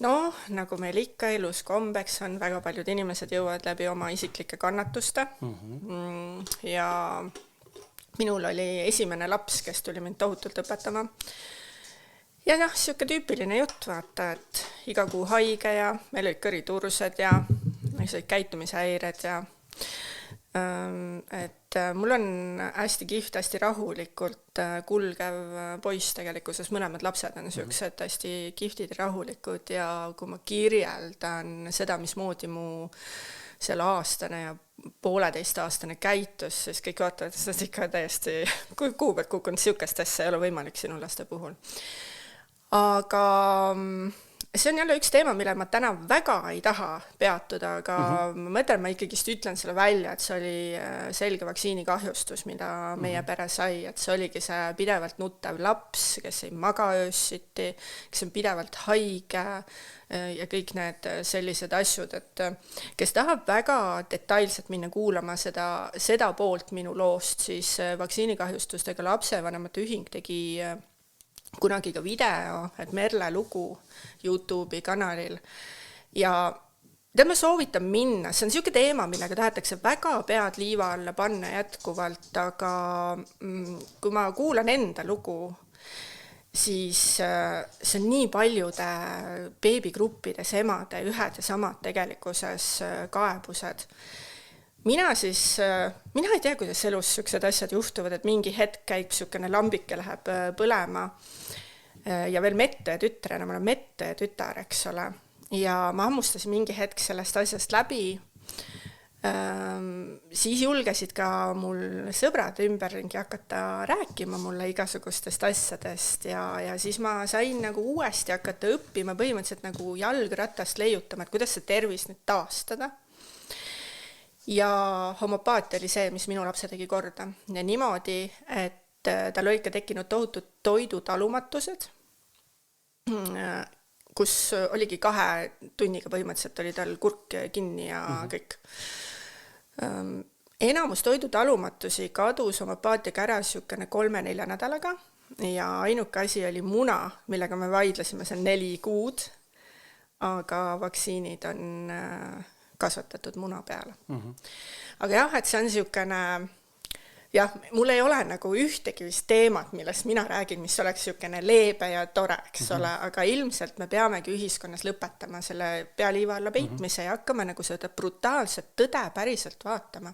No, nagu meil ikka elus kombeks on, väga paljud inimesed jõuavad läbi oma isiklike kannatuste. Ja minul oli esimene laps, kes tuli mind tohutult õpetama. Ja noh, siuke tüüpiline jutt, vaata, et iga kuu haige ja meil olid kõritursed ja käitumishäired ja mul on hästi kihvt, hästi rahulikult kulgev poiss tegelikkuses, mõlemad lapsed on siuksed hästi kihtid ja rahulikud ja kui ma kirjeldan seda, mismoodi mu selle aastane ja 1,5-aastane käitus, siis kõik vaatavad, et see on ikka täiesti kuu pealt kukkunud, siukest asja ei ole võimalik sinu laste puhul. Aga see on jälle üks teema, mille ma täna väga ei taha peatuda, aga ma mõtlen, ma ikkagist ütlen selle välja, et see oli selge vaktsiinikahjustus, mida meie pere sai, et see oligi see pidevalt nutev laps, kes ei maga öösiti, kes on pidevalt haige ja kõik need sellised asjud, et kes tahab väga detailselt minna kuulama seda poolt minu loost, siis vaktsiinikahjustustega lapsevanemate ühing tegi kunagi ka video, et Merle lugu YouTube'i kanalil ja ma soovitan minna, see on siuke teema, millega tahetakse väga pead liiva alla panna jätkuvalt, aga kui ma kuulan enda lugu, siis see on nii paljude beebigruppides emade ühed ja samad tegelikkuses kaebused. Mina ei tea, kuidas elus siuksed asjad juhtuvad, et mingi hetk käib siukene lambike läheb põlema ja veel mette tütrena, ma olen mette tütar, eks ole. Ja ma hammustasin mingi hetk sellest asjast läbi. Siis julgesid ka mul sõbrad ümberringi hakata rääkima mulle igasugustest asjadest ja siis ma sain nagu uuesti hakata õppima põhimõtteliselt nagu jalgratast leiutama, et kuidas see tervis nüüd taastada. Ja homopaatia oli see, mis minu lapse tegi korda. Ja niimoodi, et tal olid ka tekkinud tohutud toidutalumatused, kus oligi 2 tunniga põhimõtteliselt oli tal kurk kinni ja kõik. Enamus toidutalumatusi kadus homopaatiaga ära siukene 3-4 nädalaga ja ainuke asi oli muna, millega me vaidlesime, see on 4 kuud, aga vaktsiinid on kasvatatud muna peale. Aga jah, et see on siukene, jah, mul ei ole nagu ühtegi vist teemat, millest mina räägin, mis oleks siukene leebe ja tore, eks ole, aga ilmselt me peamegi ühiskonnas lõpetama selle pealiiva alla peitmise ja hakkama nagu seda brutaalset tõde päriselt vaatama.